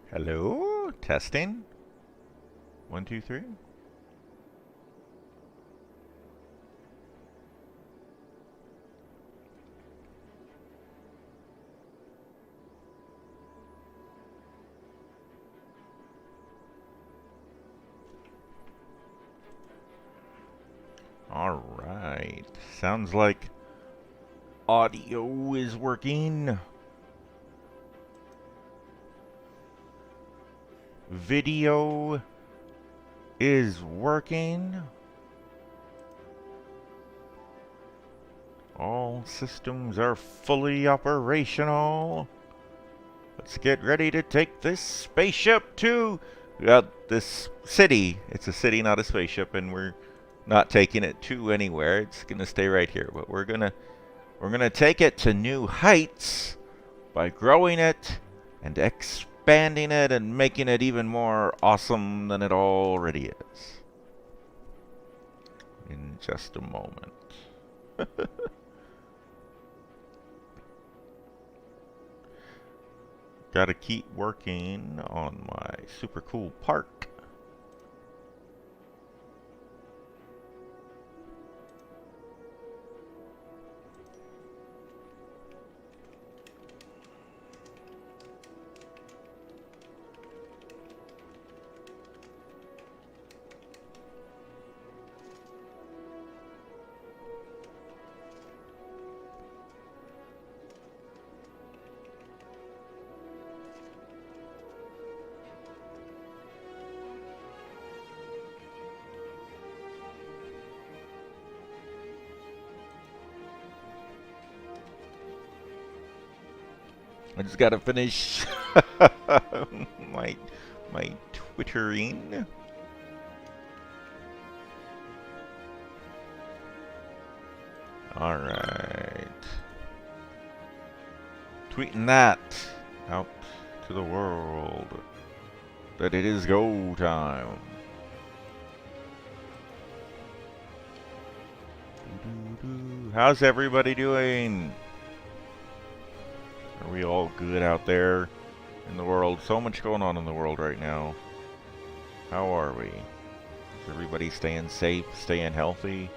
Hello? Testing? 1, 2, 3. All right. Sounds like Audio is working. Video is working. All systems are fully operational. Let's get ready to take this spaceship to this city. It's a city, not a spaceship, and we're not taking it to anywhere. It's gonna stay right here, but we're gonna take it to new heights by growing it and expanding it and making it even more awesome than it already is. In just a moment. Gotta keep working on my super cool park. I just gotta finish my twittering. All right, tweeting that out to the world that it is go time. How's everybody doing? Are we all good out there in the world? So much going on in the world right now. How are we? Is everybody staying safe, staying healthy?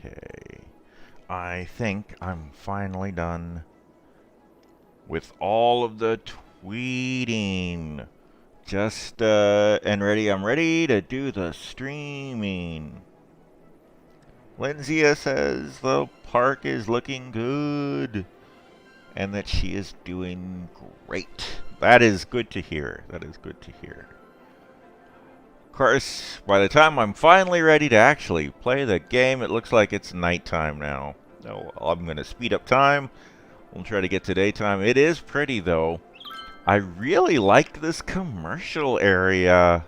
Okay, I think I'm finally done with all of the tweeting. I'm ready to do the streaming. Lindsay says the park is looking good and that she is doing great. That is good to hear. That is good to hear. Of course, by the time I'm finally ready to actually play the game, it looks like it's nighttime now. So I'm going to speed up time. We'll try to get to daytime. It is pretty, though. I really like this commercial area.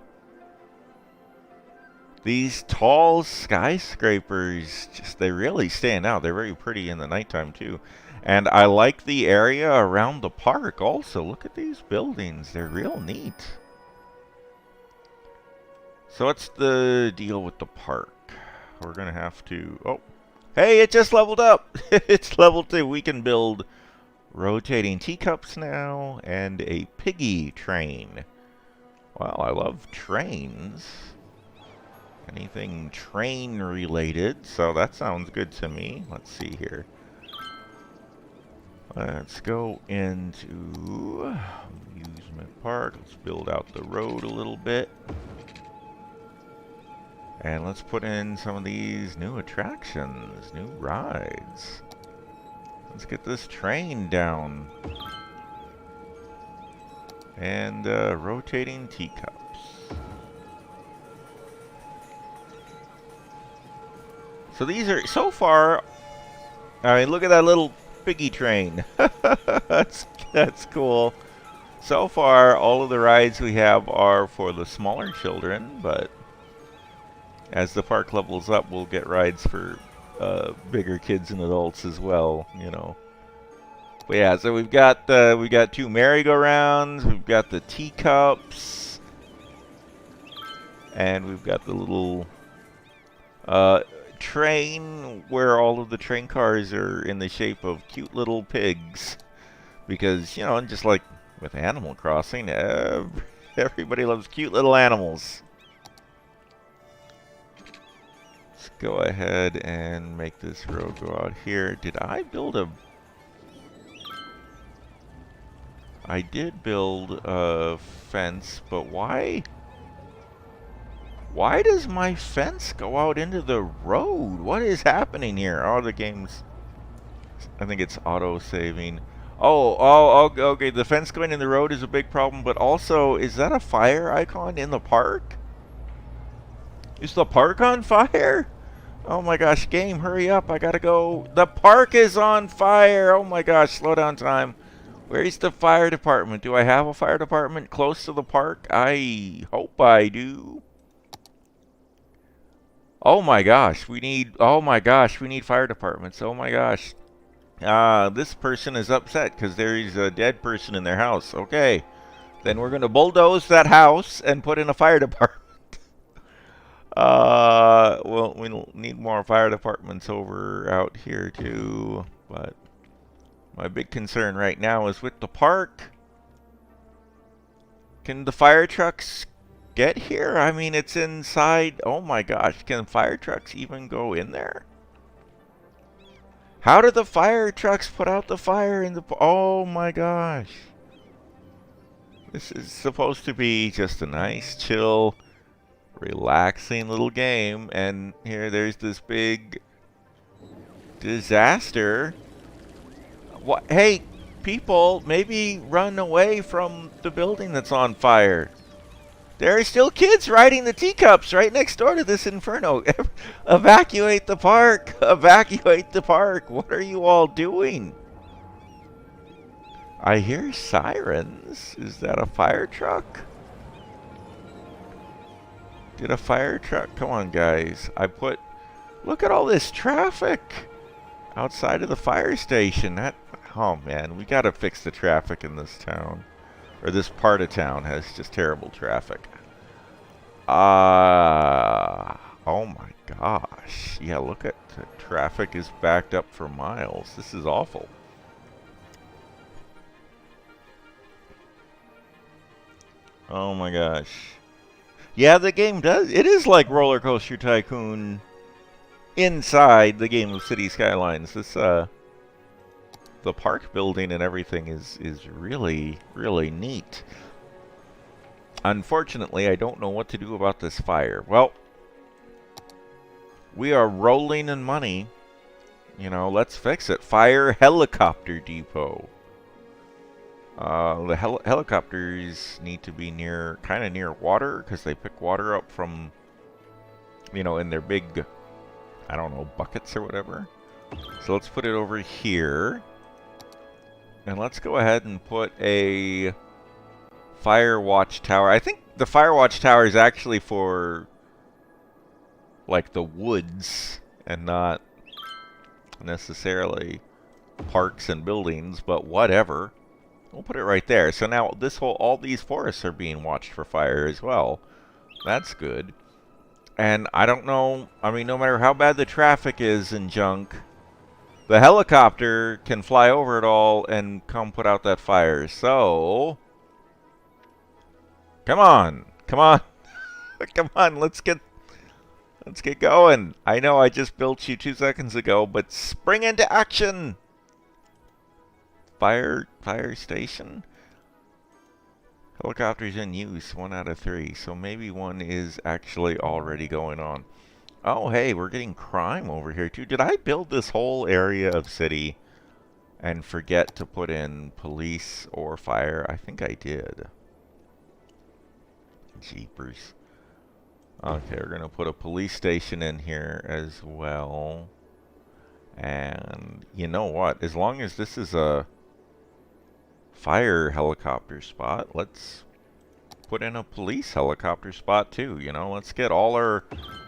These tall skyscrapers, they really stand out. They're very pretty in the nighttime, too. And I like the area around the park also. Look at these buildings. They're real neat. So what's the deal with the park? We're going to have to... Oh, hey, it just leveled up. It's level 2. We can build rotating teacups now and a piggy train. Well, I love trains. Anything train related, so that sounds good to me. Let's see here. Let's go into amusement park. Let's build out the road a little bit. And let's put in some of these new attractions, new rides. Let's get this train down. And rotating teacups. So these are, so far, I mean, look at that little piggy train. That's cool. So far, all of the rides we have are for the smaller children, but As the park levels up, we'll get rides for bigger kids and adults as well, you know. But yeah, so we got 2 merry-go-rounds, we've got the teacups, and we've got the little train where all of the train cars are in the shape of cute little pigs. Because, you know, just like with Animal Crossing, everybody loves cute little animals. Let's go ahead and make this road go out here. Did I build a... I did build a fence, but why? Why does my fence go out into the road? What is happening here? Oh, the game's... I think it's auto-saving. Oh, okay, the fence going in the road is a big problem, but also, is that a fire icon in the park? Is the park on fire? Oh my gosh, game, hurry up, I gotta go. The park is on fire! Oh my gosh, slow down time. Where's the fire department? Do I have a fire department close to the park? I hope I do. Oh my gosh, we need fire departments. Oh my gosh. This person is upset because there is a dead person in their house. Okay, then we're going to bulldoze that house and put in a fire department. Well, we'll need more fire departments out here too. But my big concern right now is with the park. Can the fire trucks get here? I mean, it's inside. Oh my gosh, can fire trucks even go in there? How did the fire trucks put out the fire in the... Oh my gosh. This is supposed to be just a nice, chill, relaxing little game. And here, there's this big disaster. What? Hey, people, maybe run away from the building that's on fire. There are still kids riding the teacups right next door to this inferno. Evacuate the park! Evacuate the park! What are you all doing? I hear sirens. Is that a fire truck? Did a fire truck? Come on, guys. Look at all this traffic outside of the fire station. Oh man, we gotta fix the traffic in this town. Or this part of town has just terrible traffic. Oh my gosh. Yeah, look at the traffic is backed up for miles. This is awful. Oh my gosh. Yeah, the game it is like Roller Coaster Tycoon inside the game of City Skylines. This, the park building and everything is really, really neat. Unfortunately, I don't know what to do about this fire. Well, we are rolling in money. You know, let's fix it. Fire helicopter depot. The helicopters need to be kind of near water, because they pick water up from, you know, in their big, I don't know, buckets or whatever. So let's put it over here. And let's go ahead and put a fire watch tower. I think the fire watch tower is actually for like the woods and not necessarily parks and buildings, but whatever. We'll put it right there. So now all these forests are being watched for fire as well. That's good. And I don't know, I mean, no matter how bad the traffic is and junk, the helicopter can fly over it all and come put out that fire. So, come on, come on, come on. Let's get going. I know I just built you 2 seconds ago, but spring into action. Fire station. Helicopters in use, 1 out of 3. So maybe one is actually already going on. Oh, hey, we're getting crime over here, too. Did I build this whole area of city and forget to put in police or fire? I think I did. Jeepers. Okay, we're going to put a police station in here as well. And you know what? As long as this is a fire helicopter spot, let's put in a police helicopter spot, too. You know, let's get all our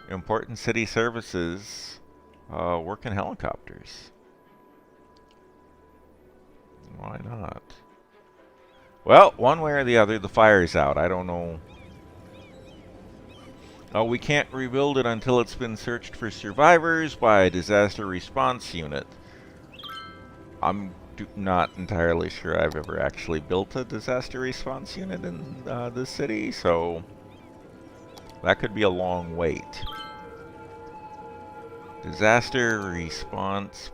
Important city services. Work in helicopters. Why not? Well, one way or the other, the fire's out. I don't know. Oh, we can't rebuild it until it's been searched for survivors by a disaster response unit. I'm not entirely sure I've ever actually built a disaster response unit in this city, so that could be a long wait. Disaster response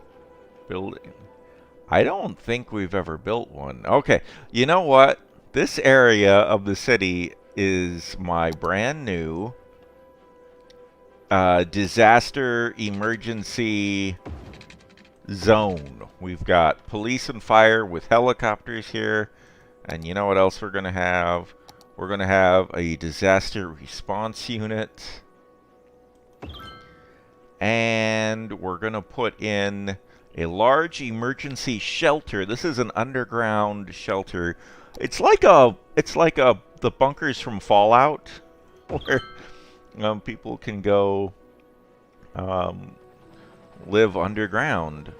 building. I don't think we've ever built one. Okay, you know what? This area of the city is my brand new disaster emergency zone. We've got police and fire with helicopters here. And you know what else we're going to have? We're going to have a disaster response unit. And we're going to put in a large emergency shelter. This is an underground shelter. It's like the bunkers from Fallout, where people can go live underground.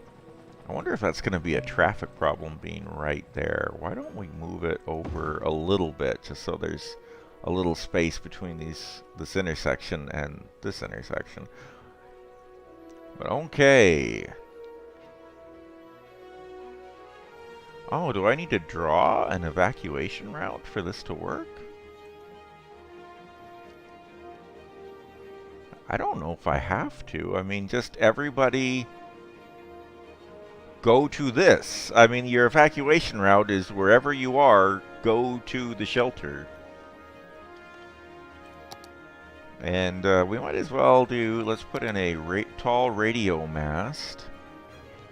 I wonder if that's going to be a traffic problem being right there. Why don't we move it over a little bit, just so there's a little space between this intersection and this intersection. But okay. Oh, do I need to draw an evacuation route for this to work? I don't know if I have to. I mean, just everybody go to this. I mean, your evacuation route is wherever you are, go to the shelter. And we might as well do, let's put in a tall radio mast.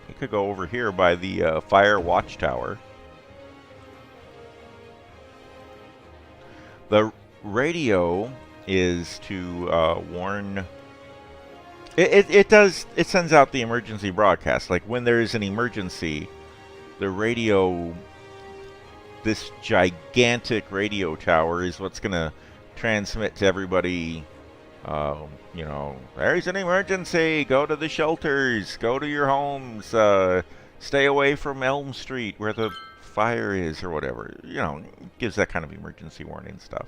You could go over here by the fire watchtower. The radio is to warn. It sends out the emergency broadcast. Like when there is an emergency, the radio, this gigantic radio tower is what's going to transmit to everybody. You know, there's an emergency. Go to the shelters. Go to your homes. Stay away from Elm Street where the fire is, or whatever. You know, it gives that kind of emergency warning stuff.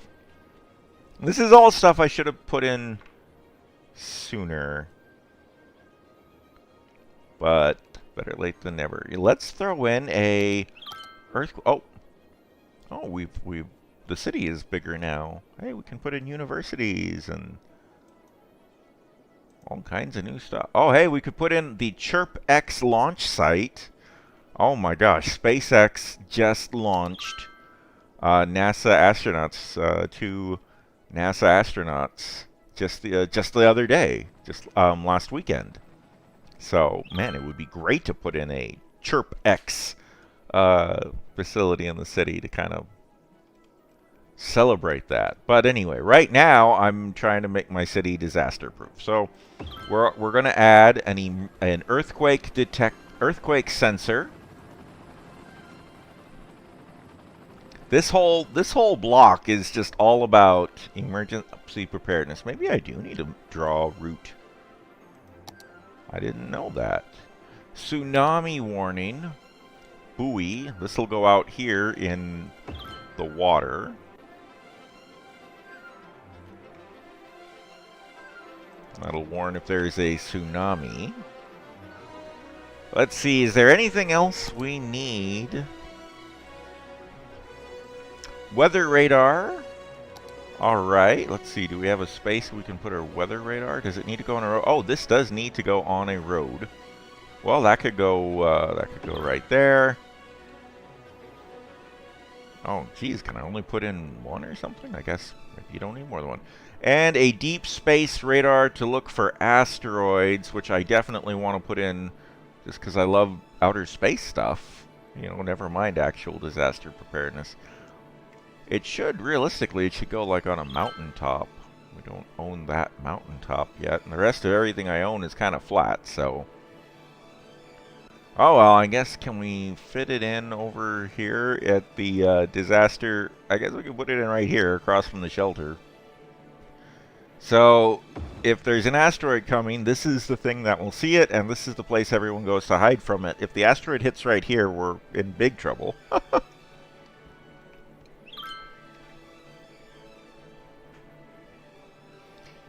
This is all stuff I should have put in sooner. But better late than never. Let's throw in a earthquake. Oh, the city is bigger now. Hey, we can put in universities and all kinds of new stuff. Oh, hey, we could put in the ChirpX launch site. Oh my gosh, SpaceX just launched NASA astronauts, two NASA astronauts just the other day, last weekend. So, man, it would be great to put in a ChirpX facility in the city to kind of celebrate that. But anyway, right now I'm trying to make my city disaster proof. So we're going to add an earthquake sensor. This whole block is just all about emergency preparedness. Maybe I do need to draw a route. I didn't know that. Tsunami warning. Buoy. This will go out here in the water. That'll warn if there's a tsunami. Let's see, is there anything else we need? Weather radar. Alright, let's see, do we have a space we can put our weather radar? Does it need to go on a road? Oh, this does need to go on a road. Well, that could go right there. Oh, geez, can I only put in one or something? I guess maybe you don't need more than one. And a deep space radar to look for asteroids, which I definitely want to put in just because I love outer space stuff. You know, never mind actual disaster preparedness. It should, realistically, it should go like on a mountaintop. We don't own that mountaintop yet. And the rest of everything I own is kind of flat, so. Oh, well, I guess can we fit it in over here at the disaster? I guess we can put it in right here across from the shelter. So, if there's an asteroid coming, this is the thing that will see it, and this is the place everyone goes to hide from it. If the asteroid hits right here, we're in big trouble.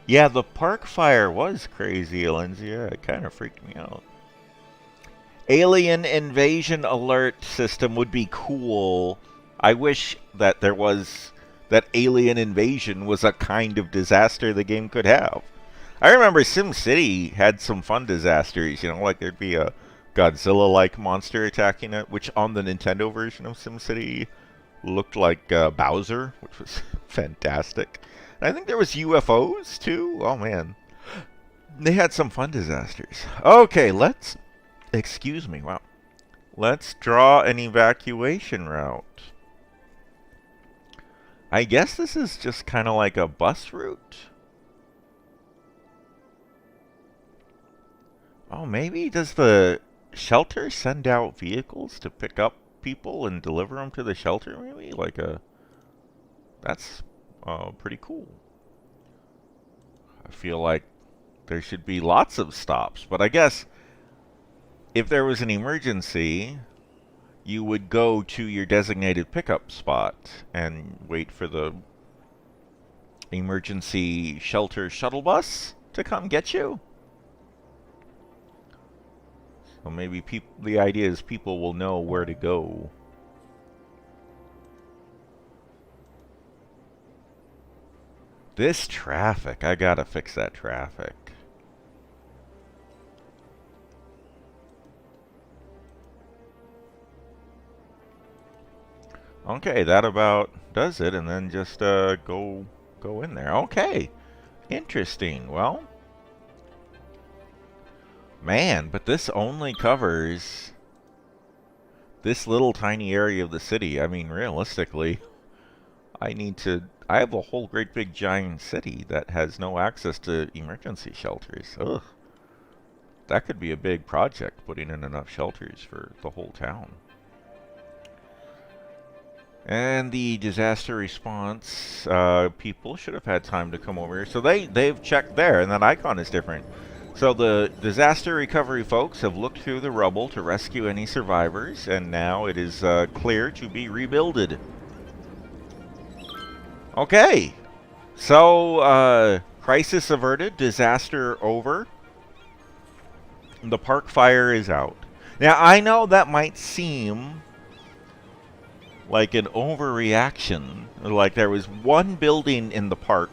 Yeah, the park fire was crazy, Alenzia. It kind of freaked me out. Alien invasion alert system would be cool. I wish that there was that alien invasion was a kind of disaster the game could have. I remember SimCity had some fun disasters, you know, like there'd be a Godzilla-like monster attacking it, which on the Nintendo version of SimCity looked like Bowser, which was fantastic. And I think there was UFOs too. Oh man, they had some fun disasters. Okay, excuse me, wow. Let's draw an evacuation route. I guess this is just kind of like a bus route. Oh, maybe does the shelter send out vehicles to pick up people and deliver them to the shelter? Maybe like that's pretty cool. I feel like there should be lots of stops, but I guess if there was an emergency, you would go to your designated pickup spot and wait for the emergency shelter shuttle bus to come get you. So maybe the idea is people will know where to go. This traffic, I gotta fix that traffic. Okay, that about does it, and then just go in there. Okay, interesting. Well, man, but this only covers this little tiny area of the city. I mean, realistically, I have a whole great big giant city that has no access to emergency shelters. Ugh. That could be a big project, putting in enough shelters for the whole town. And the disaster response people should have had time to come over here. So they've checked there, and that icon is different. So the disaster recovery folks have looked through the rubble to rescue any survivors, and now it is clear to be rebuilded. Okay, so crisis averted, disaster over. The park fire is out. Now I know that might seem like an overreaction. Like there was one building in the park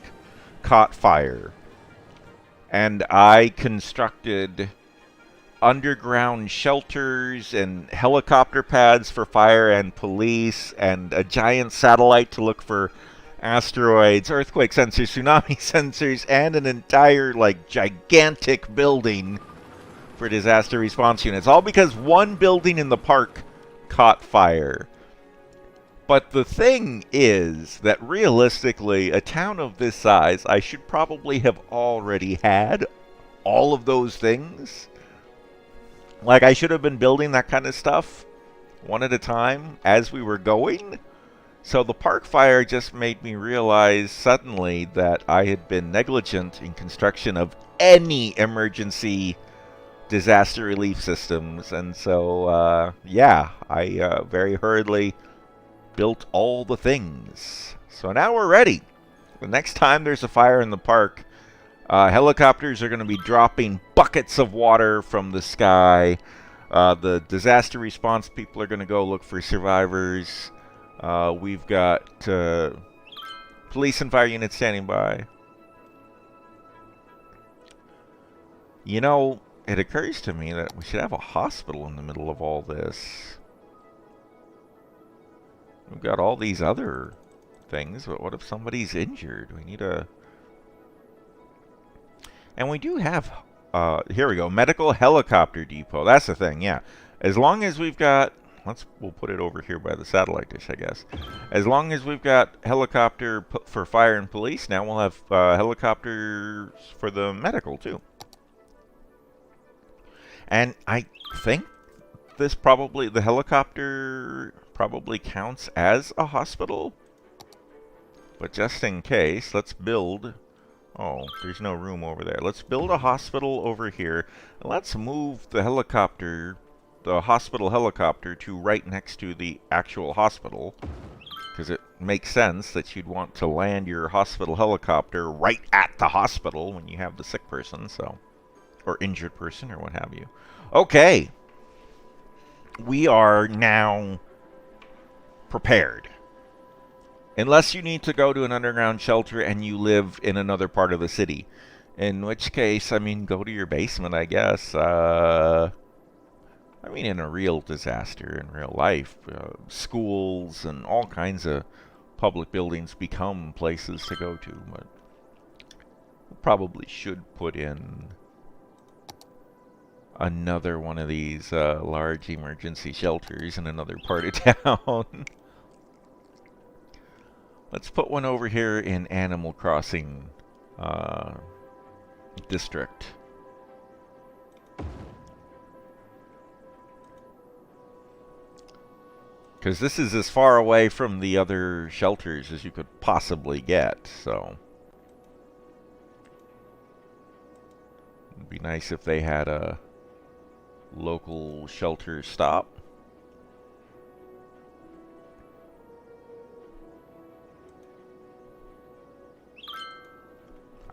caught fire, and I constructed underground shelters and helicopter pads for fire and police and a giant satellite to look for asteroids, earthquake sensors, tsunami sensors, and an entire like gigantic building for disaster response units, all because one building in the park caught fire. But the thing is that realistically, a town of this size, I should probably have already had all of those things. Like, I should have been building that kind of stuff one at a time as we were going. So the park fire just made me realize suddenly that I had been negligent in construction of any emergency disaster relief systems. And so, yeah, I very hurriedly built all the things. So now we're ready. The next time there's a fire in the park, helicopters are going to be dropping buckets of water from the sky. The disaster response people are going to go look for survivors. We've got police and fire units standing by. You know, it occurs to me that we should have a hospital in the middle of all this. We've got all these other things, but what if somebody's injured? We need a... And we do have, here we go, medical helicopter depot. That's the thing, yeah. As long as we've got, we'll put it over here by the satellite dish, I guess. As long as we've got helicopter for fire and police, now we'll have helicopters for the medical, too. And I think this probably, the helicopter probably counts as a hospital. But just in case, let's build Oh, there's no room over there. Let's build a hospital over here. Let's move the helicopter, the hospital helicopter, to right next to the actual hospital. Because it makes sense that you'd want to land your hospital helicopter right at the hospital when you have the sick person, so. Or injured person, or what have you. Okay. We are now prepared. Unless you need to go to an underground shelter and you live in another part of the city. In which case, I mean, go to your basement, I guess. I mean, in a real disaster, in real life, schools and all kinds of public buildings become places to go to. But we probably should put in another one of these large emergency shelters in another part of town. Let's put one over here in Animal Crossing district. Because this is as far away from the other shelters as you could possibly get, so. It'd be nice if they had a local shelter stop.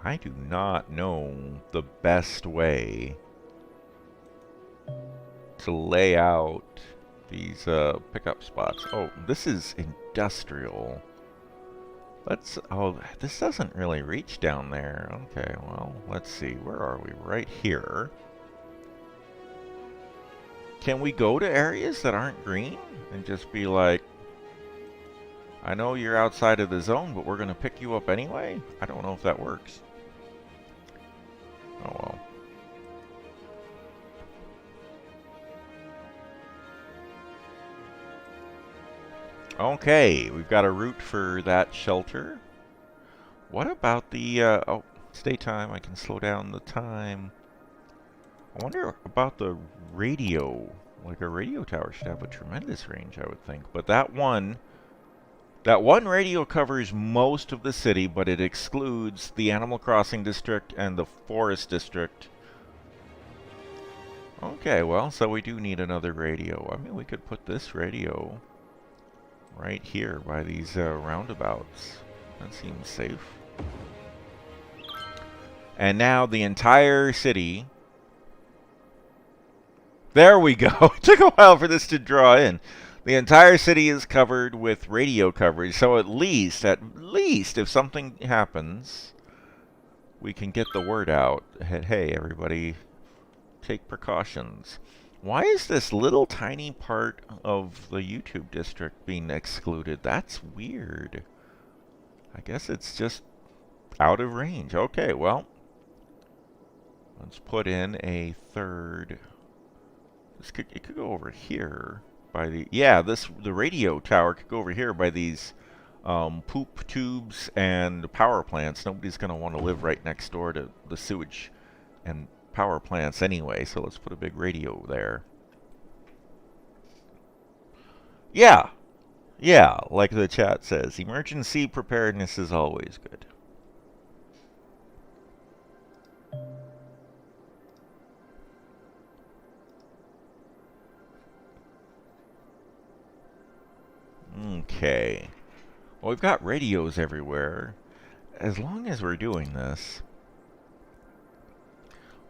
I do not know the best way to lay out these pickup spots. Oh, this is industrial. Let's, oh, this doesn't really reach down there. Okay, well, let's see. Where are we? Right here. Can we go to areas that aren't green and just be like, I know you're outside of the zone, but we're going to pick you up anyway? I don't know if that works. Oh well. Okay, we've got a route for that shelter. What about the, oh, it's daytime. I can slow down the time. I wonder about the radio. Like a radio tower should have a tremendous range, I would think. But that one radio covers most of the city, but it excludes the Animal Crossing district and the Forest district. Okay, well, so we do need another radio. I mean, we could put this radio right here by these roundabouts. That seems safe. And now the entire city. There we go. It took a while for this to draw in. The entire city is covered with radio coverage, so at least, if something happens, we can get the word out. Hey, everybody, take precautions. Why is this little tiny part of the YouTube district being excluded? That's weird. I guess it's just out of range. Okay, well, let's put in a third. It could go over here. By the, yeah, the radio tower could go over here by these poop tubes and power plants. Nobody's going to want to live right next door to the sewage and power plants anyway, so let's put a big radio there. Yeah, like the chat says, emergency preparedness is always good. Okay. Well, we've got radios everywhere. As long as we're doing this,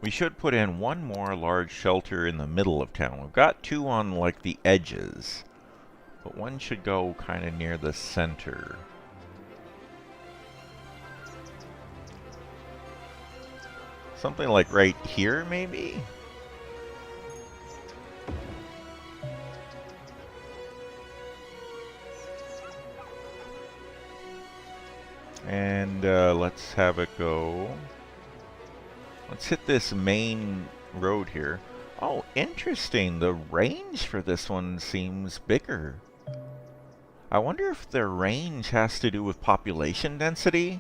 we should put in one more large shelter in the middle of town. We've got two on, like, the edges, but one should go kind of near the center. Something like right here, maybe? And let's have it go. Let's hit this main road here. Oh, interesting. The range for this one seems bigger. I wonder if their range has to do with population density.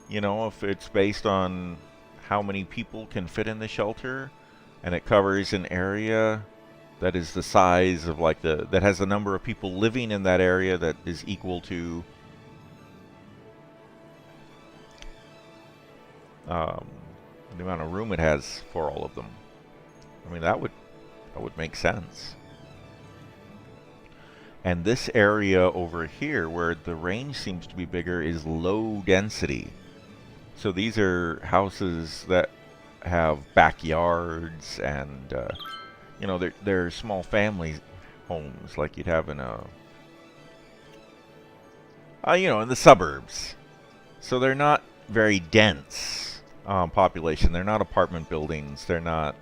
You know, if it's based on how many people can fit in the shelter, and it covers an area that is the size of, like, that has the number of people living in that area that is equal to um, the amount of room it has for all of them. I mean, that would make sense. And this area over here, where the range seems to be bigger, is low density. So these are houses that have backyards, and you know, they're small family homes like you'd have in a, you know, in the suburbs. So they're not very dense population. They're not apartment buildings. They're not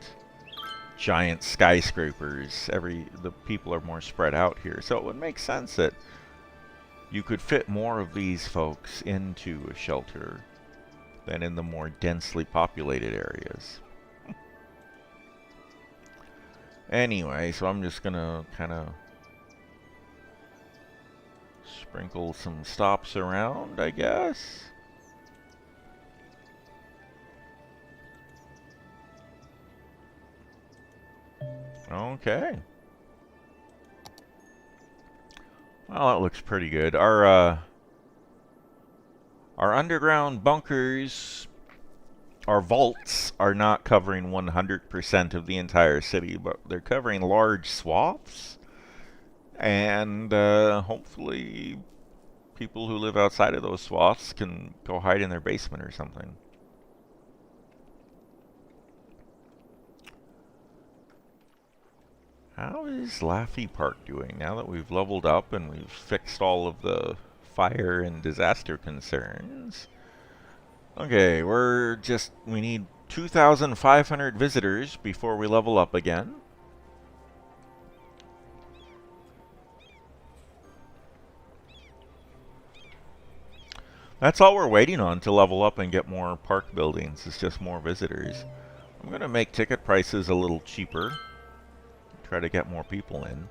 giant skyscrapers. The people are more spread out here. So it would make sense that you could fit more of these folks into a shelter than in the more densely populated areas. Anyway, so I'm just gonna kind of sprinkle some stops around, I guess. Okay. Well, that looks pretty good. Our underground bunkers, our vaults, are not covering 100% of the entire city, but they're covering large swaths. And hopefully people who live outside of those swaths can go hide in their basement or something. How is Laffey Park doing now that we've leveled up and we've fixed all of the fire and disaster concerns? Okay, we need 2,500 visitors before we level up again. That's all we're waiting on to level up and get more park buildings. It's just more visitors. I'm going to make ticket prices a little cheaper. Try to get more people in.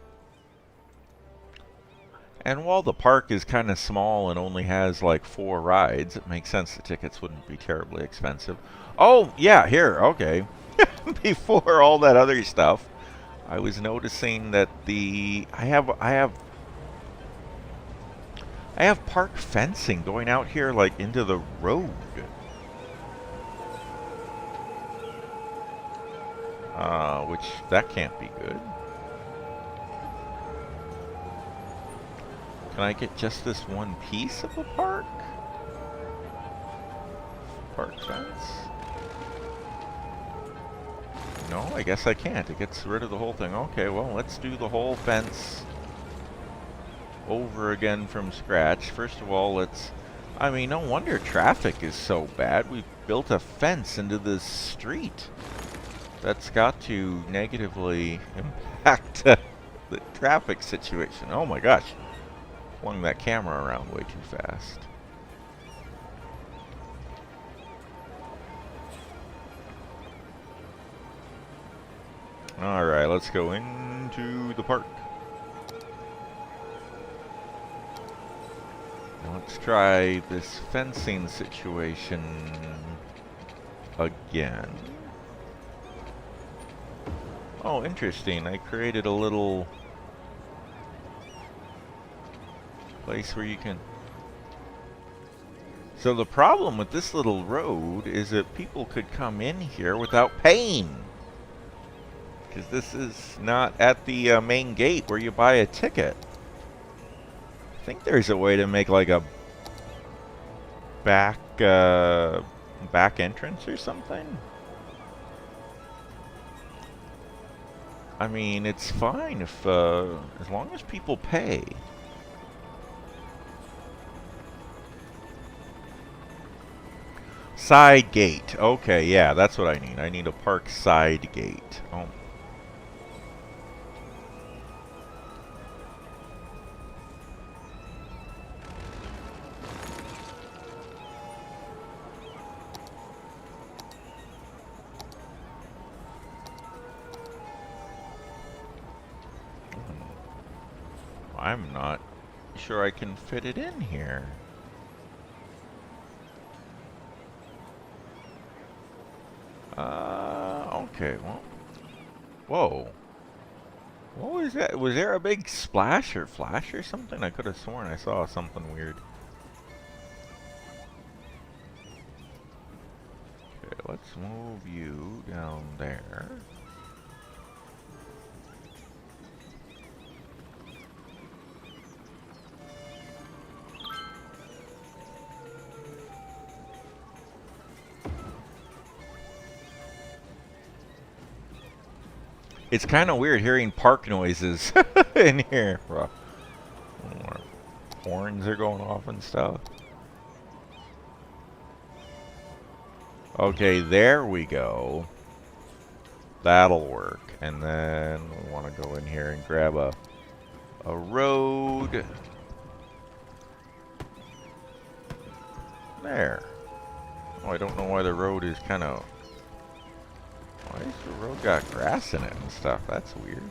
And while the park is kind of small and only has like 4 rides, it makes sense the tickets wouldn't be terribly expensive. Oh, yeah, here, okay. Before all that other stuff, I was noticing that I have park fencing going out here like into the road. Which that can't be good. Can I get just this one piece of the park? Park fence? No, I guess I can't. It gets rid of the whole thing. Okay, well, let's do the whole fence over again from scratch. First of all, I mean, no wonder traffic is so bad. We've built a fence into this street. That's got to negatively impact the traffic situation. Oh my gosh. Flung that camera around way too fast. Alright, let's go into the park. Now let's try this fencing situation again. Oh, interesting. I created a little place where you can... So the problem with this little road is that people could come in here without paying. Because this is not at the main gate where you buy a ticket. I think there's a way to make like a back entrance or something. I mean, it's fine if as long as people pay. Side gate. Okay, yeah, that's what I need. I need a park side gate. Oh. I'm not sure I can fit it in here. Okay, well. Whoa. What was that? Was there a big splash or flash or something? I could have sworn I saw something weird. let's move you down there. It's kind of weird hearing park noises in here. Horns are going off and stuff. Okay, there we go. That'll work. And then we want to go in here and grab a road. There. Oh, I don't know why the road is kind of... Why is the road got grass in it and stuff? That's weird.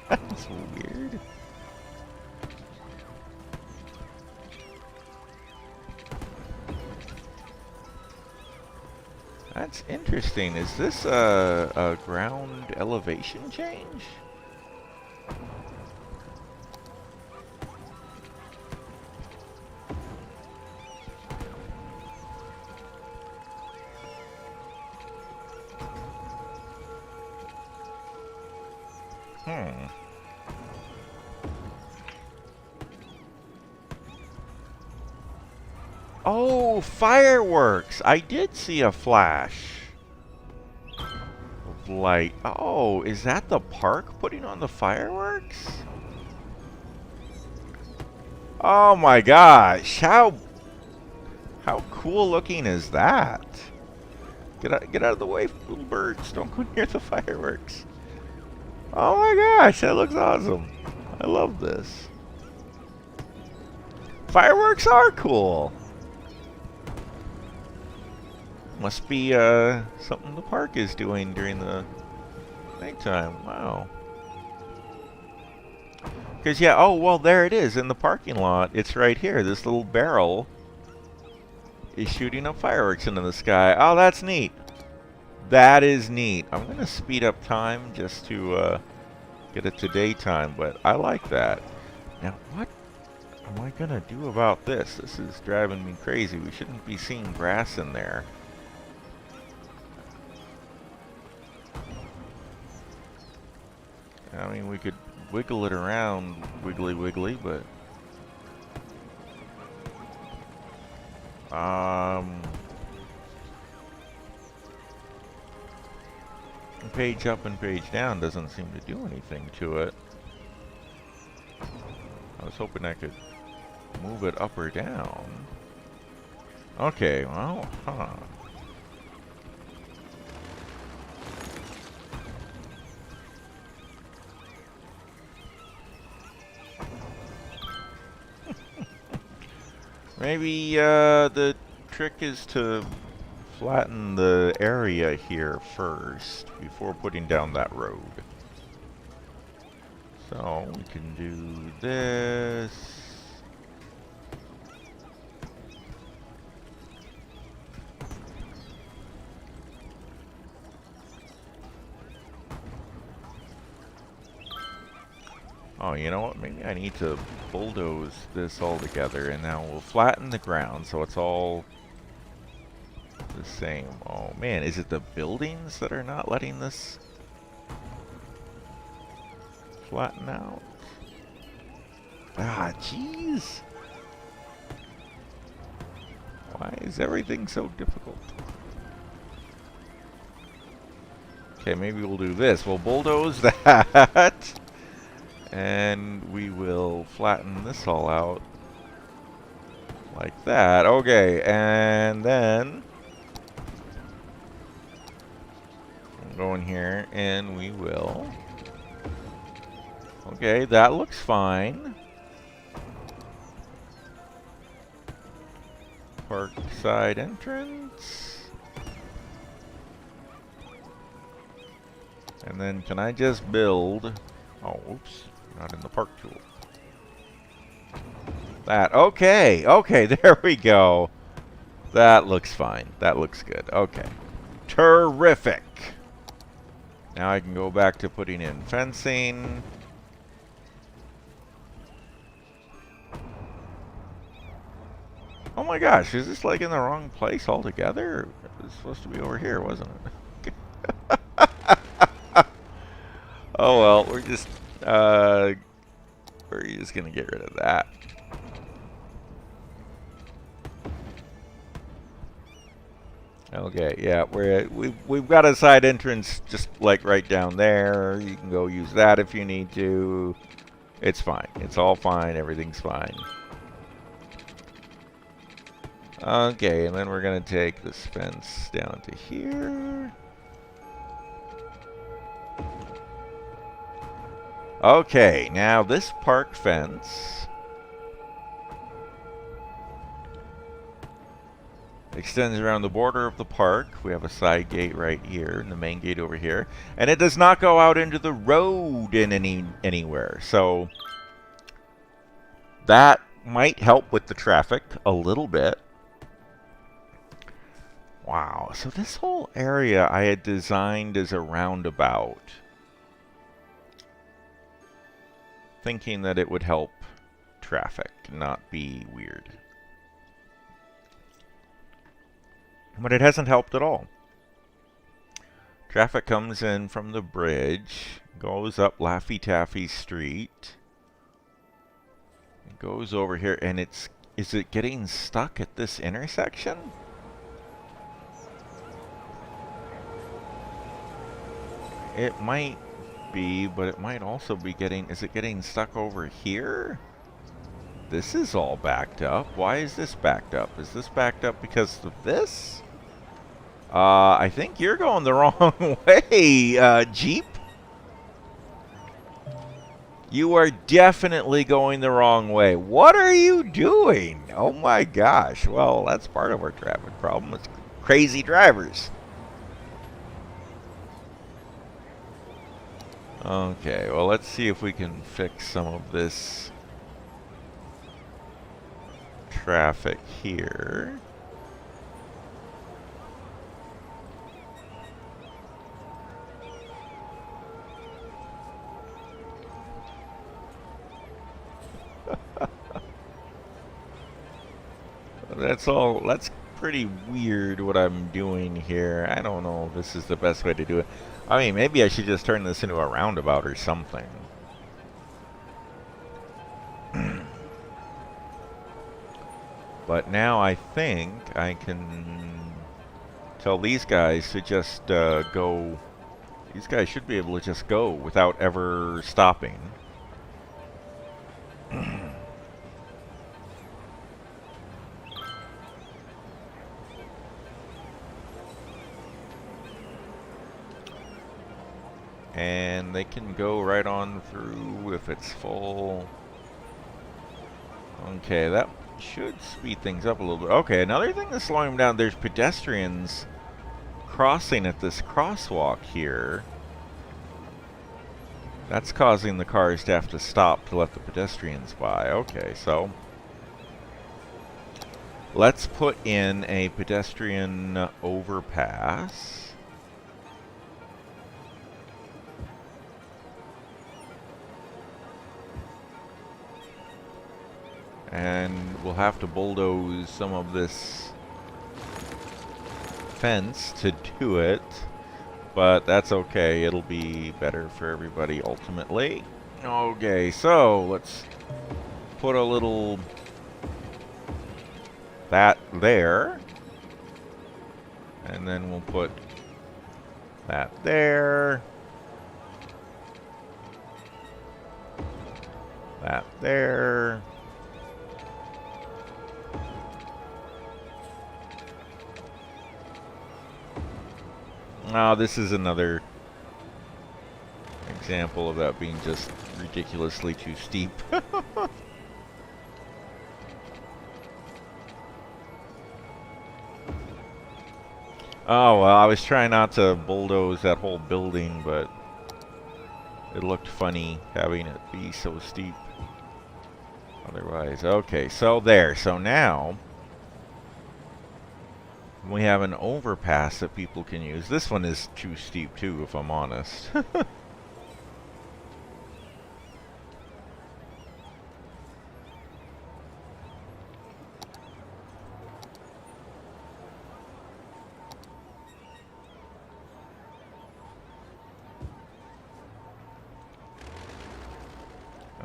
That's weird. That's interesting. Is this a ground elevation change? Oh, fireworks! I did see a flash of light. Oh, is that the park putting on the fireworks? Oh my gosh, how cool looking is that? Get out of the way, little birds. Don't go near the fireworks. Oh my gosh, that looks awesome. I love this. Fireworks are cool. Must be something the park is doing during the nighttime. Wow. Because, yeah, oh, well, there it is in the parking lot. It's right here. This little barrel is shooting up fireworks into the sky. Oh, that's neat. That is neat. I'm going to speed up time just to get it to daytime, but I like that. Now, what am I going to do about this? This is driving me crazy. We shouldn't be seeing grass in there. I mean, we could wiggle it around wiggly wiggly, but page up and page down doesn't seem to do anything to it. I was hoping I could move it up or down. Okay, well, maybe the trick is to flatten the area here first before putting down that road. So we can do this. Oh, you know what? Maybe I need to bulldoze this all together, and now we'll flatten the ground so it's all the same. Oh man, is it the buildings that are not letting this flatten out? Ah, jeez. Why is everything so difficult? Okay, maybe we'll do this. We'll bulldoze that. And we will flatten this all out like that. Okay, and then we'll go in here and we will. Okay, that looks fine. Park side entrance. And then can I just build? Oh, oops. Not in the park tool. That, okay, okay, there we go. That looks fine. That looks good. Okay. Terrific. Now I can go back to putting in fencing. Oh my gosh, is this like in the wrong place altogether? It was supposed to be over here, wasn't it? Oh well, we're just gonna get rid of that. Okay, yeah, we've got a side entrance just like right down there. You can go use that if you need to. It's fine. It's all fine. Everything's fine. Okay, and then we're gonna take this fence down to here. Okay, now this park fence extends around the border of the park. We have a side gate right here and the main gate over here. And it does not go out into the road in anywhere. So that might help with the traffic a little bit. Wow, so this whole area I had designed as a roundabout, thinking that it would help traffic, not be weird. But it hasn't helped at all. Traffic comes in from the bridge, goes up Laffy Taffy Street, it goes over here, and is it getting stuck at this intersection? It might be, but it might also be is it getting stuck over here? This is all backed up. Why is this backed up? Is this backed up because of this? I think you're going the wrong way, Jeep. You are definitely going the wrong way. What are you doing? Oh my gosh. Well, that's part of our traffic problem. It's crazy drivers. Okay, well, let's see if we can fix some of this traffic here. That's pretty weird what I'm doing here. I don't know if this is the best way to do it. I mean, maybe I should just turn this into a roundabout or something. But now I think I can tell these guys to just go. These guys should be able to just go without ever stopping. And they can go right on through if it's full. Okay, that should speed things up a little bit. Okay, another thing that's slowing them down, there's pedestrians crossing at this crosswalk here. That's causing the cars to have to stop to let the pedestrians by. Okay, so let's put in a pedestrian overpass. And we'll have to bulldoze some of this fence to do it, but that's okay. It'll be better for everybody ultimately. Okay, so let's put a little that there, and then we'll put that there, that there. Oh, this is another example of that being just ridiculously too steep. Oh, well, I was trying not to bulldoze that whole building, but it looked funny having it be so steep. Otherwise, okay, so there. So now we have an overpass that people can use. This one is too steep too, if I'm honest.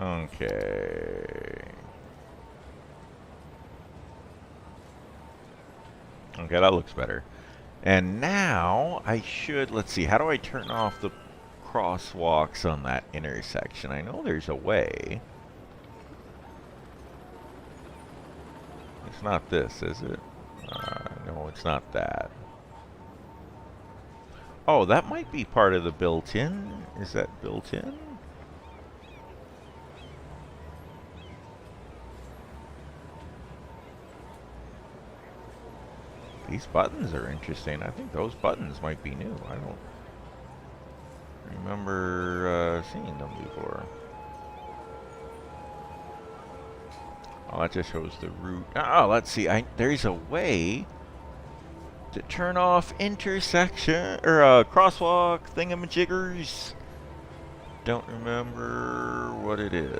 Okay. Okay, that looks better. And now I should, let's see, how do I turn off the crosswalks on that intersection? I know there's a way. It's not this, is it? No, it's not that. Oh, that might be part of the built-in. Is that built-in? These buttons are interesting. I think those buttons might be new. I don't remember seeing them before. Oh, that just shows the route. Oh, let's see. There's a way to turn off intersection or crosswalk thingamajiggers. Don't remember what it is.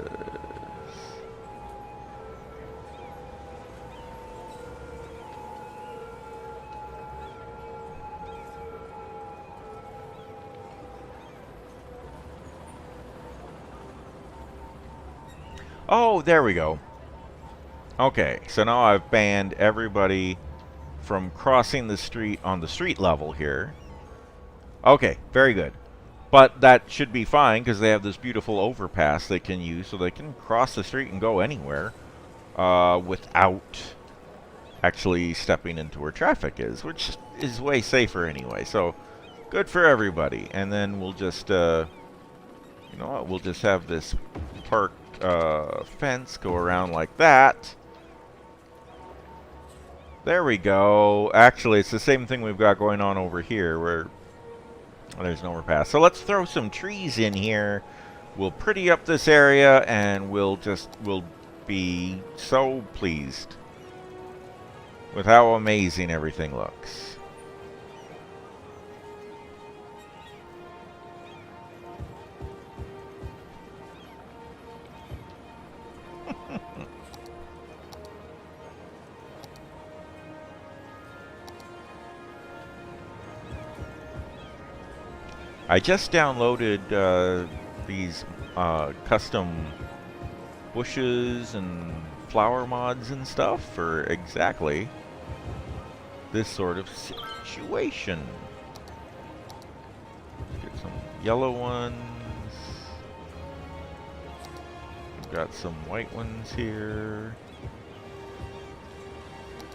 Oh, there we go. Okay, so now I've banned everybody from crossing the street on the street level here. Okay, very good. But that should be fine because they have this beautiful overpass they can use, so they can cross the street and go anywhere without actually stepping into where traffic is, which is way safer anyway. So good for everybody. And then we'll just, you know what, we'll just have this park fence go around like that. There we go. Actually, it's the same thing we've got going on over here where there's no overpass. So let's throw some trees in here. We'll pretty up this area and we'll be so pleased with how amazing everything looks. I just downloaded these custom bushes and flower mods and stuff for exactly this sort of situation. Get some yellow ones. We've got some white ones here.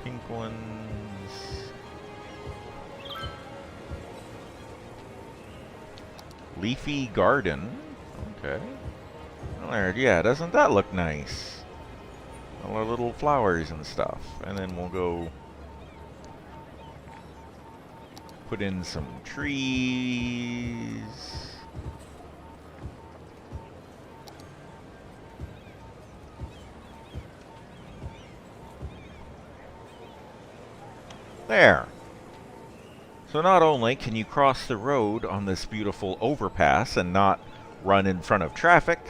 Pink ones. Leafy garden. Okay. Well, there, yeah, doesn't that look nice? All our little flowers and stuff. And then we'll go put in some trees. There. So not only can you cross the road on this beautiful overpass and not run in front of traffic,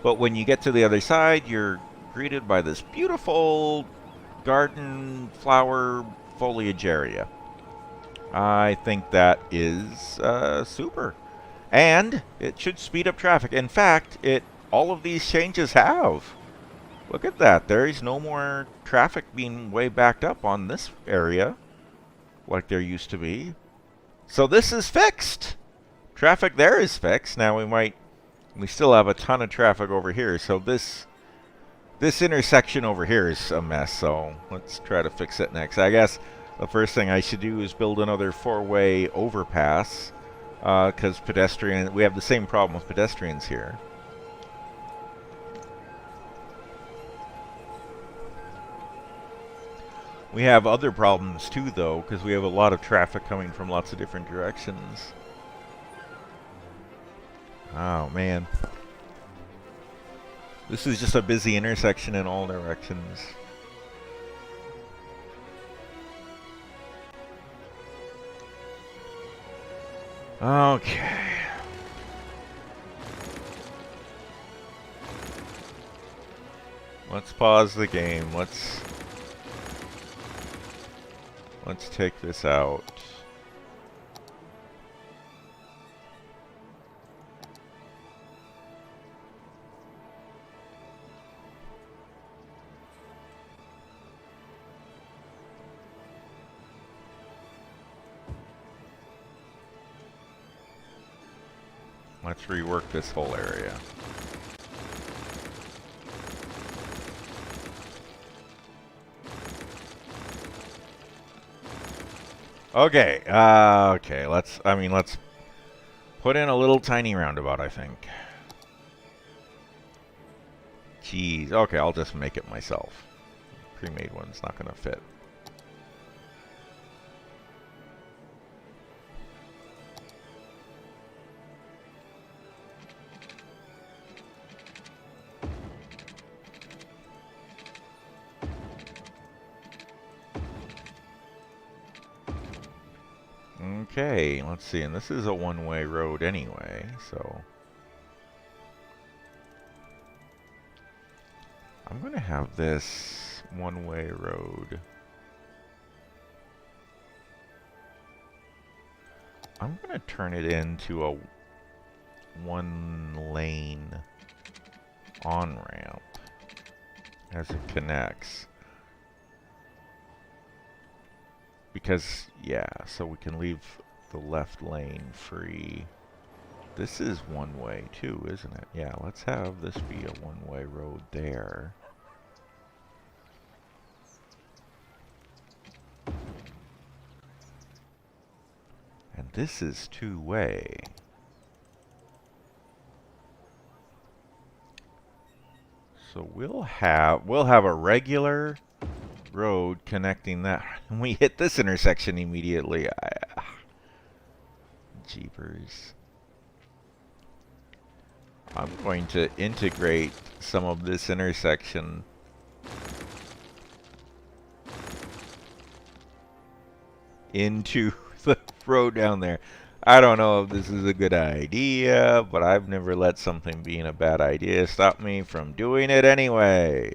but when you get to the other side, you're greeted by this beautiful garden flower foliage area. I think that is super. And it should speed up traffic. In fact, all of these changes have. Look at that. There is no more traffic being way backed up on this area like there used to be. So this is fixed. Traffic there is fixed. Now we still have a ton of traffic over here. So this intersection over here is a mess. So let's try to fix it next. I guess the first thing I should do is build another 4-way overpass because we have the same problem with pedestrians here. We have other problems too, though, because we have a lot of traffic coming from lots of different directions. Oh, man. This is just a busy intersection in all directions. Okay. Let's pause the game. Let's take this out. Let's rework this whole area. Okay, okay, let's put in a little tiny roundabout, I think. Jeez, okay, I'll just make it myself. Pre-made one's not gonna fit. Okay, let's see, and this is a one-way road anyway, so I'm gonna have this one-way road. I'm gonna turn it into a one-lane on-ramp as it connects. Because, yeah, so we can leave the left lane free. This is one-way too, isn't it? Yeah, let's have this be a one-way road there. And this is two-way. So we'll have a regular road connecting that. And we hit this intersection immediately. Jeepers. I'm going to integrate some of this intersection into the road down there. I don't know if this is a good idea, but I've never let something being a bad idea stop me from doing it anyway.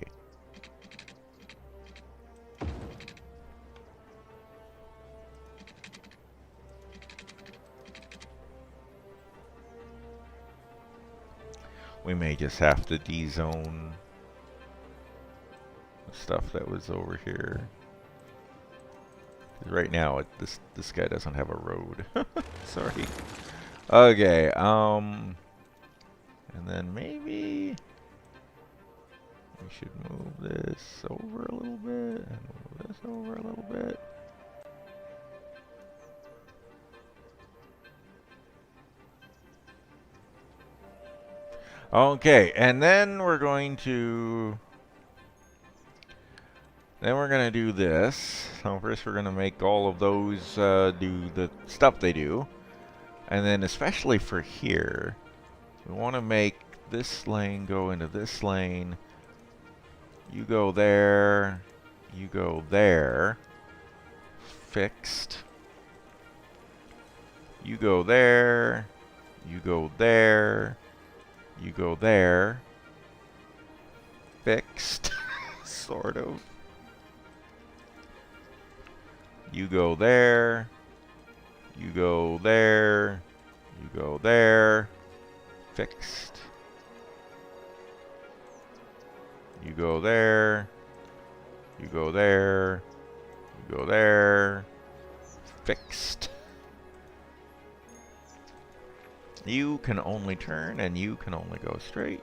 We may just have to de-zone the stuff that was over here. Right now, this guy doesn't have a road. Sorry. Okay, and then maybe we should move this over a little bit, and move this over a little bit. Okay, and then we're going to do this. So first we're going to make all of those do the stuff they do. And then especially for here, we want to make this lane go into this lane. You go there. You go there. Fixed. You go there. You go there. You go there. Fixed. Sort of. You go there. You go there. You go there. Fixed. You go there. You go there. You go there. Fixed. You can only turn and you can only go straight.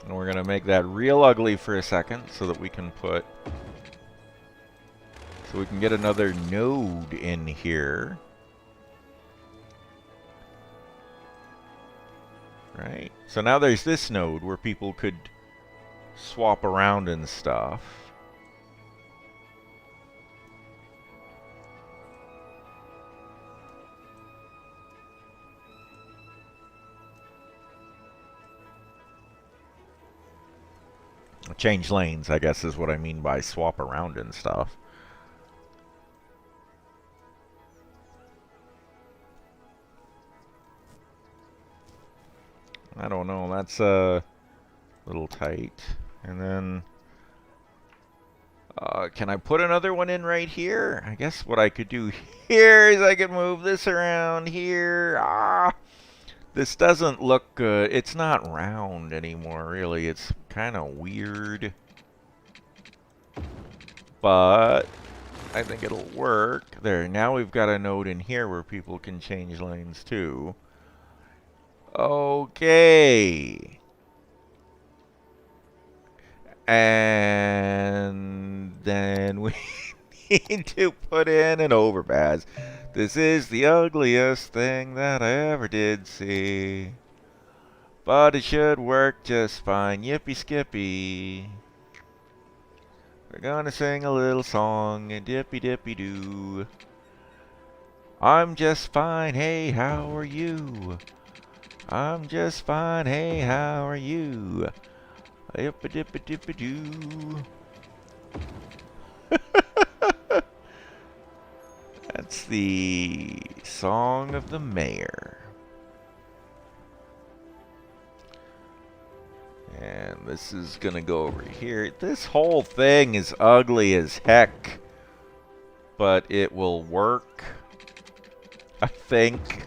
And we're going to make that real ugly for a second so that we can put... So we can get another node in here. Right? So now there's this node where people could swap around and stuff. Change lanes, I guess, is what I mean by swap around and stuff. I don't know, that's a little tight. And then, can I put another one in right here? I guess what I could do here is I could move this around here. This doesn't look good. It's not round anymore, really. It's kind of weird. But I think it'll work. There, now we've got a node in here where people can change lanes too. Okay. And then we need to put in an overpass. This is the ugliest thing that I ever did see. But it should work just fine. Yippee skippy. We're gonna sing a little song and dippy dippy doo. I'm just fine, hey, how are you? I'm just fine, hey, how are you? Yippee dippy dippy doo. That's the song of the mayor. And this is gonna go over here. This whole thing is ugly as heck, but it will work. I think.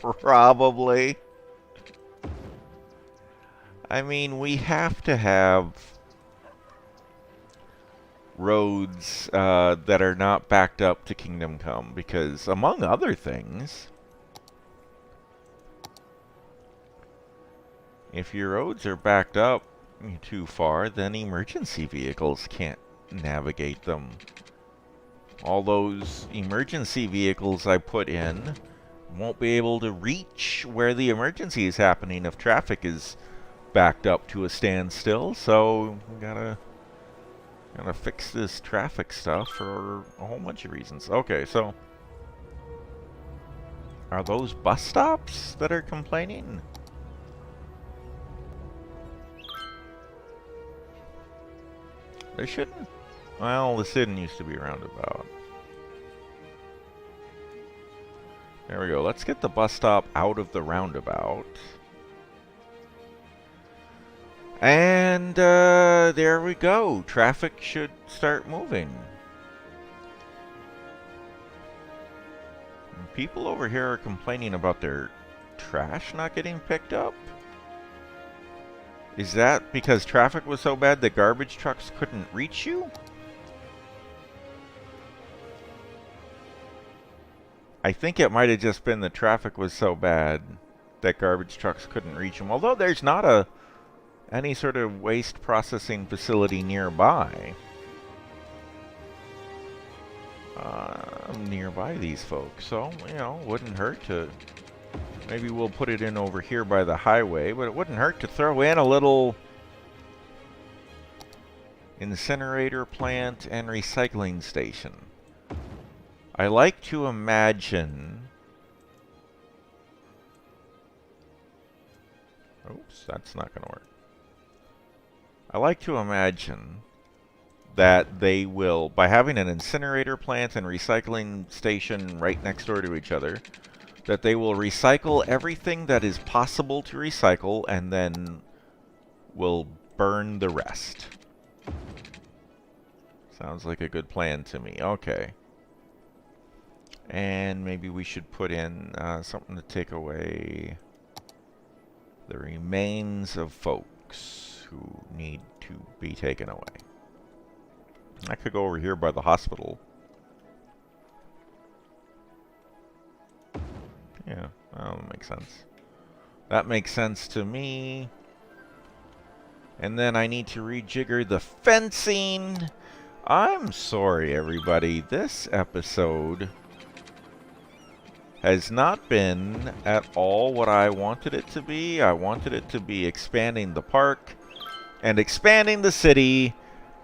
Probably. I mean, we have to have roads that are not backed up to Kingdom Come, because among other things, if your roads are backed up too far, then emergency vehicles can't navigate them. All those emergency vehicles I put in won't be able to reach where the emergency is happening if traffic is backed up to a standstill, so we gotta fix this traffic stuff for a whole bunch of reasons. Okay, so are those bus stops that are complaining? There shouldn't. Well, this didn't used to be a roundabout. There we go. Let's get the bus stop out of the roundabout. And there we go. Traffic should start moving. And people over here are complaining about their trash not getting picked up. Is that because traffic was so bad that garbage trucks couldn't reach you? I think it might have just been the traffic was so bad that garbage trucks couldn't reach them. Although there's not any sort of waste processing facility nearby. Nearby these folks, so, you know, wouldn't hurt to... Maybe we'll put it in over here by the highway, but it wouldn't hurt to throw in a little incinerator plant and recycling station. I like to imagine... Oops, that's not going to work. I like to imagine that they will, by having an incinerator plant and recycling station right next door to each other, that they will recycle everything that is possible to recycle and then will burn the rest. Sounds like a good plan to me. Okay. And maybe we should put in something to take away the remains of folks who need to be taken away. I could go over here by the hospital. Yeah, that makes sense. That makes sense to me. And then I need to rejigger the fencing. I'm sorry, everybody. This episode has not been at all what I wanted it to be. I wanted it to be expanding the park and expanding the city,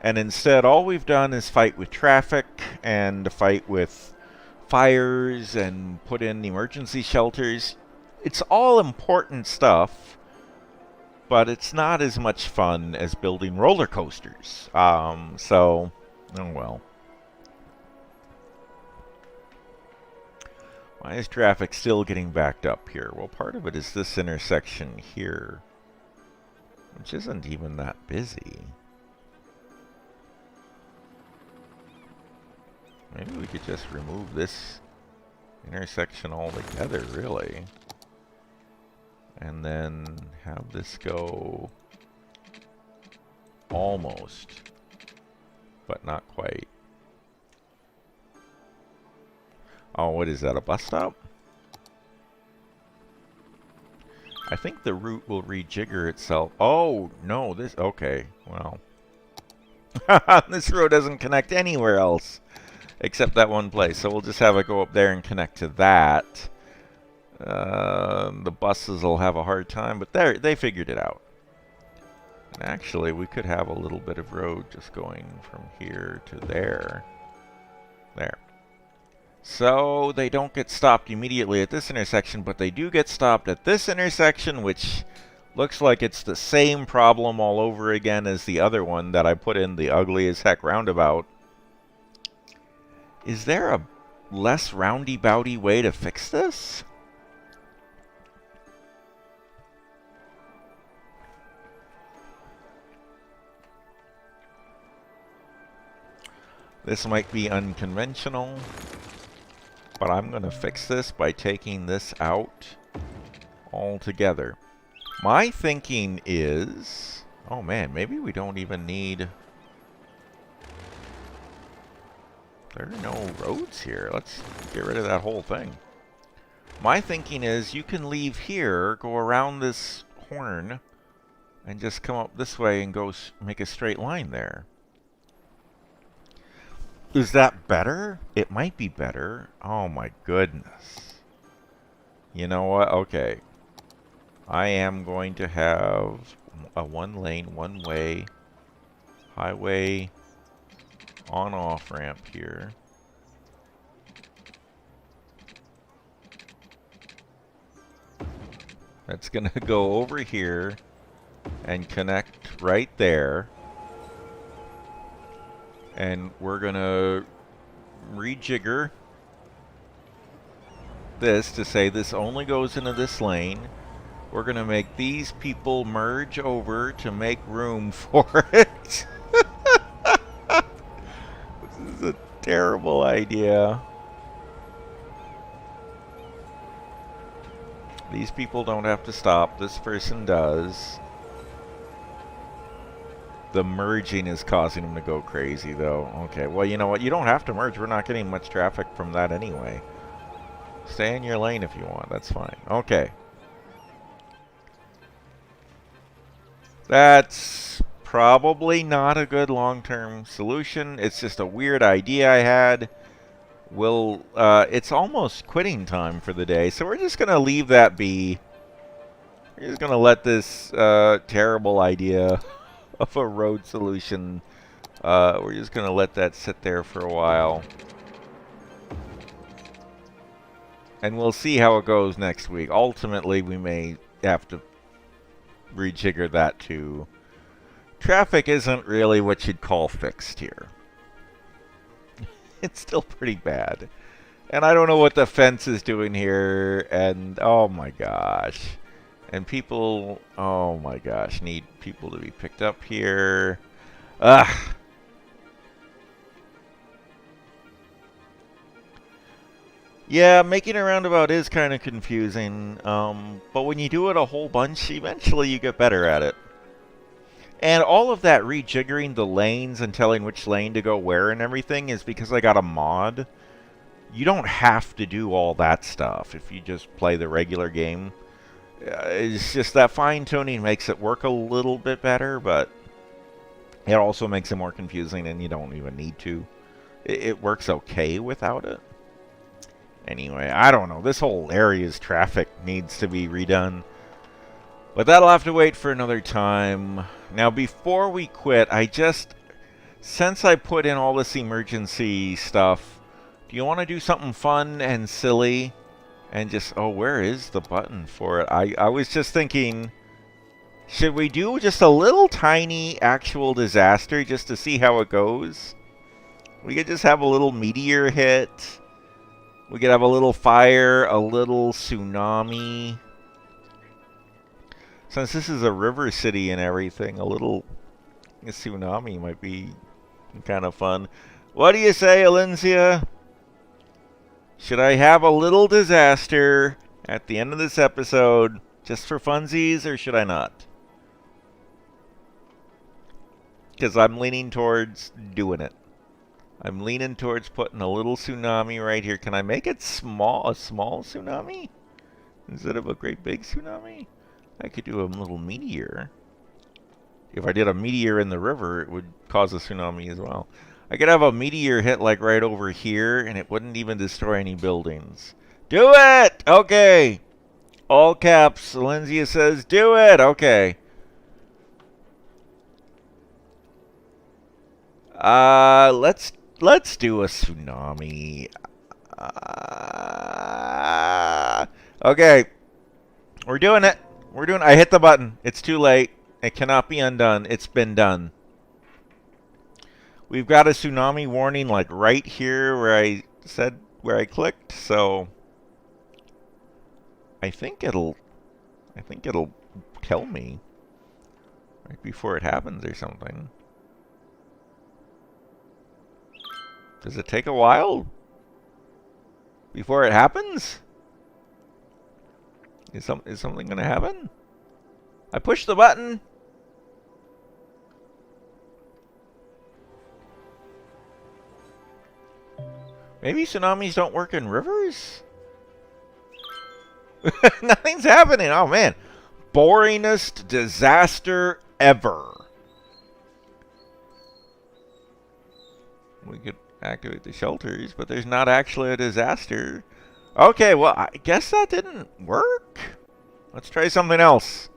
and instead all we've done is fight with traffic and fight with fires and put in emergency shelters. It's all important stuff, but it's not as much fun as building roller coasters. So, oh well. Why is traffic still getting backed up here? Well, part of it is this intersection here, which isn't even that busy. Maybe we could just remove this intersection altogether, really. And then have this go almost, but not quite. Oh, what is that, a bus stop? I think the route will rejigger itself. Oh, no, this, okay, well. This road doesn't connect anywhere else except that one place, so we'll just have it go up there and connect to that. The buses will have a hard time, but they figured it out. And actually, we could have a little bit of road just going from here to there. There. So they don't get stopped immediately at this intersection, but they do get stopped at this intersection, which looks like it's the same problem all over again as the other one that I put in, the ugly as heck roundabout. Is there a less roundy-bouty way to fix this? This might be unconventional, but I'm going to fix this by taking this out altogether. My thinking is... oh man, maybe we don't even need... there are no roads here. Let's get rid of that whole thing. My thinking is you can leave here, go around this horn, and just come up this way and go make a straight line there. Is that better? It might be better. Oh my goodness. You know what? Okay. I am going to have a one-lane, one-way highway on-off ramp here. That's going to go over here and connect right there. And we're going to rejigger this to say this only goes into this lane. We're going to make these people merge over to make room for it. This is a terrible idea. These people don't have to stop. This person does. The merging is causing them to go crazy, though. Okay, well, you know what? You don't have to merge. We're not getting much traffic from that anyway. Stay in your lane if you want. That's fine. Okay. That's probably not a good long-term solution. It's just a weird idea I had. It's almost quitting time for the day, so we're just going to leave that be. We're just going to let this terrible idea of a road solution, we're just going to let that sit there for a while. And we'll see how it goes next week. Ultimately, we may have to rejigger that too. Traffic isn't really what you'd call fixed here. It's still pretty bad. And I don't know what the fence is doing here. And oh my gosh. And people, oh my gosh, need people to be picked up here. Ugh. Yeah, making a roundabout is kind of confusing. But when you do it a whole bunch, eventually you get better at it. And all of that rejiggering the lanes and telling which lane to go where and everything is because I got a mod. You don't have to do all that stuff if you just play the regular game. It's just that fine-tuning makes it work a little bit better, but it also makes it more confusing, and you don't even need to. It works okay without it. Anyway, I don't know. This whole area's traffic needs to be redone. But that'll have to wait for another time. Now, before we quit, since I put in all this emergency stuff, do you want to do something fun and silly? And just, oh, where is the button for it? I was just thinking, should we do just a little tiny actual disaster just to see how it goes? We could just have a little meteor hit. We could have a little fire, a little tsunami. Since this is a river city and everything, a little tsunami might be kind of fun. What do you say, Alencia? Should I have a little disaster at the end of this episode Just for funsies, or should I not? Because I'm leaning towards doing it. I'm leaning towards putting a little tsunami right here. Can I make it small, a small tsunami? Instead of a great big tsunami? I could do a little meteor. If I did a meteor in the river, it would cause a tsunami as well. I could have a meteor hit like right over here, and it wouldn't even destroy any buildings. Do it! Okay. All caps. Lindsay says, do it! Okay. Let's do a tsunami. Okay. We're doing it. I hit the button. It's too late. It cannot be undone. It's been done. We've got a tsunami warning like right here where I clicked, so I think it'll tell me right before it happens or something. Does it take a while before it happens? Is something going to happen? I pushed the button. Maybe tsunamis don't work in rivers? Nothing's happening. Oh, man. Boringest disaster ever. We could activate the shelters, but there's not actually a disaster. Okay, well, I guess that didn't work. Let's try something else.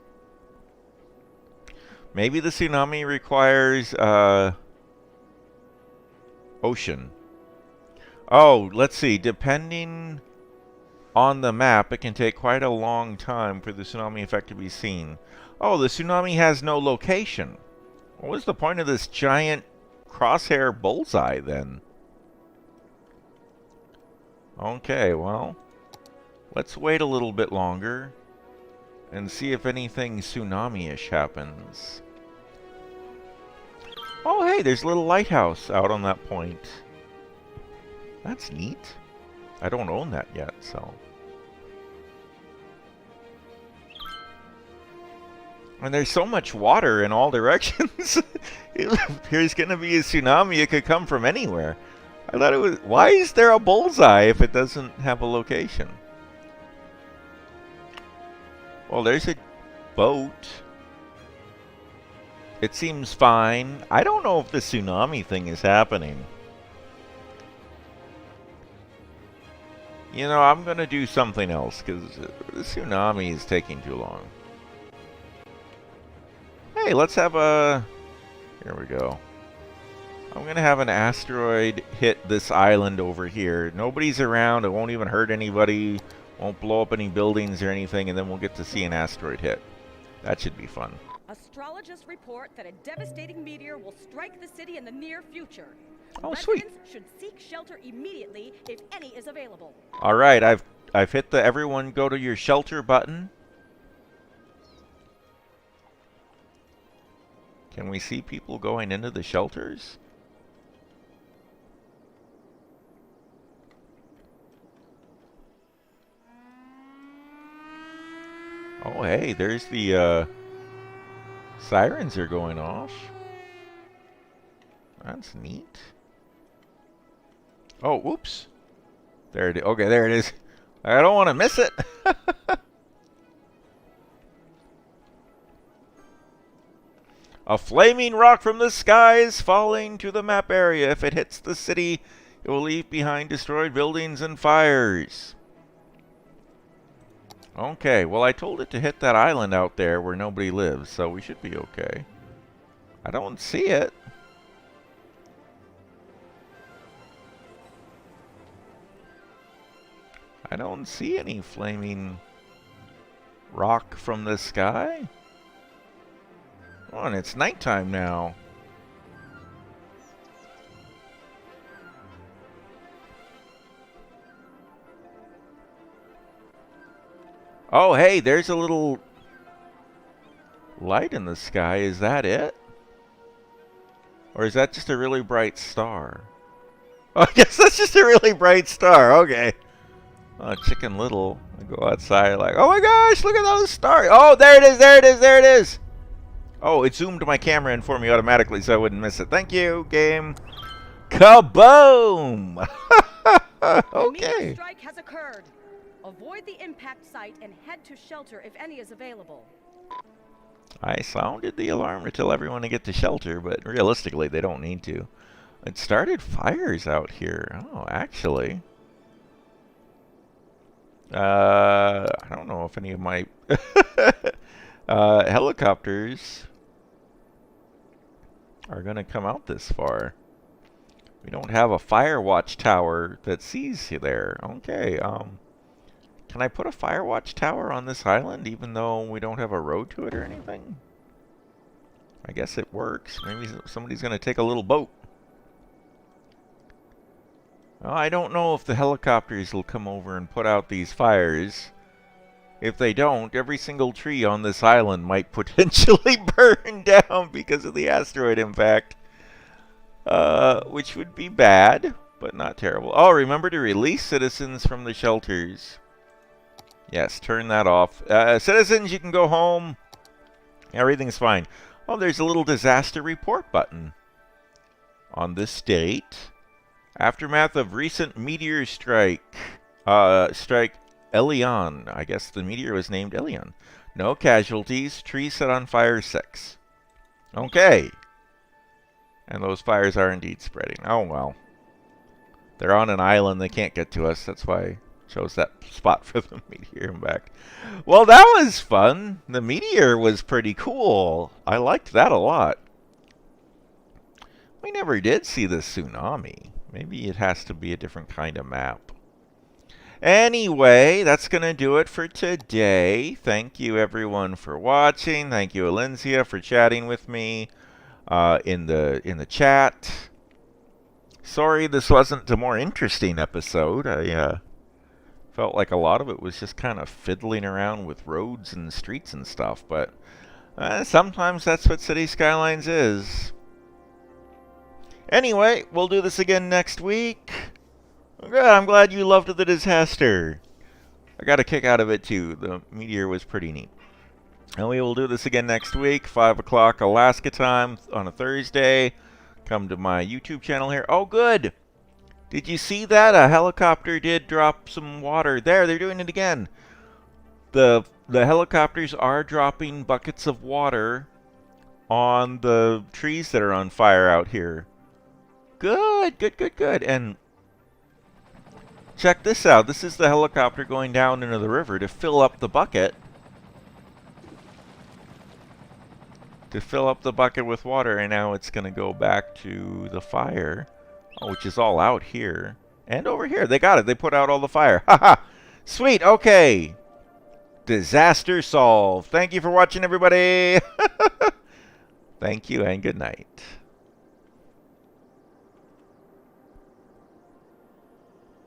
Maybe the tsunami requires ocean. Oh, let's see. Depending on the map, it can take quite a long time for the tsunami effect to be seen. Oh, the tsunami has no location. What was the point of this giant crosshair bullseye then? Okay, well, let's wait a little bit longer and see if anything tsunami-ish happens. Oh, hey, there's a little lighthouse out on that point. That's neat. I don't own that yet, so. And there's so much water in all directions. If there's going to be a tsunami, it could come from anywhere. I thought it was... Why is there a bullseye if it doesn't have a location? Well, there's a boat. It seems fine. I don't know if the tsunami thing is happening. You know, I'm going to do something else, because the tsunami is taking too long. Hey, let's have a... Here we go. I'm going to have an asteroid hit this island over here. Nobody's around. It won't even hurt anybody. Won't blow up any buildings or anything, and then we'll get to see an asteroid hit. That should be fun. Astrologists report that a devastating meteor will strike the city in the near future. Oh, sweet. Residents should seek shelter immediately if any is available. All right, I've hit the everyone go to your shelter button. Can we see people going into the shelters? Oh, hey, there's the sirens are going off. That's neat. Oh, whoops. There it is. Okay, there it is. I don't want to miss it. A flaming rock from the sky is falling to the map area. If it hits the city, it will leave behind destroyed buildings and fires. Okay, well, I told it to hit that island out there where nobody lives, so we should be okay. I don't see it. I don't see any flaming rock from the sky. Oh, and it's nighttime now. Oh, hey, there's a little light in the sky. Is that it? Or is that just a really bright star? Oh, I guess that's just a really bright star. Okay. Chicken Little. I go outside like, oh my gosh, look at those stars. Oh, there it is, there it is, there it is. Oh, it zoomed my camera in for me automatically so I wouldn't miss it. Thank you, game. Kaboom! A meteor Okay. strike has occurred. Avoid the impact site and head to shelter if any is available. I sounded the alarm to tell everyone to get to shelter, but realistically, they don't need to. It started fires out here. Oh, actually. I don't know if any of my helicopters are going to come out this far. We don't have a fire watch tower that sees you there. Okay, can I put a fire watch tower on this island even though we don't have a road to it or anything? I guess it works. Maybe somebody's going to take a little boat. Well, I don't know if the helicopters will come over and put out these fires. If they don't, every single tree on this island might potentially burn down because of the asteroid impact. Which would be bad, but not terrible. Oh, remember to release citizens from the shelters. Yes, turn that off. Citizens, you can go home. Everything's fine. Oh, there's a little disaster report button. On this date, aftermath of recent meteor strike. Strike Elion. I guess the meteor was named Elion. No casualties. Tree set on fire 6. Okay. And those fires are indeed spreading. Oh, well. They're on an island. They can't get to us. That's why I chose that spot for the meteor impact. Well, that was fun. The meteor was pretty cool. I liked that a lot. We never did see the tsunami. Maybe it has to be a different kind of map. Anyway, that's going to do it for today. Thank you, everyone, for watching. Thank you, Alencia, for chatting with me in the chat. Sorry this wasn't a more interesting episode. I felt like a lot of it was just kind of fiddling around with roads and streets and stuff, but sometimes that's what City Skylines is. Anyway, we'll do this again next week. Good, I'm glad you loved the disaster. I got a kick out of it too. The meteor was pretty neat. And we will do this again next week, 5 o'clock Alaska time on a Thursday. Come to my YouTube channel here. Oh, good! Did you see that? A helicopter did drop some water. There, they're doing it again. The helicopters are dropping buckets of water on the trees that are on fire out here. Good, good, good, good. And check this out. This is the helicopter going down into the river to fill up the bucket. To fill up the bucket with water, and now it's going to go back to the fire, which is all out here. And over here. They got it. They put out all the fire. Haha! Sweet! Okay! Disaster solved. Thank you for watching, everybody! Thank you, and good night.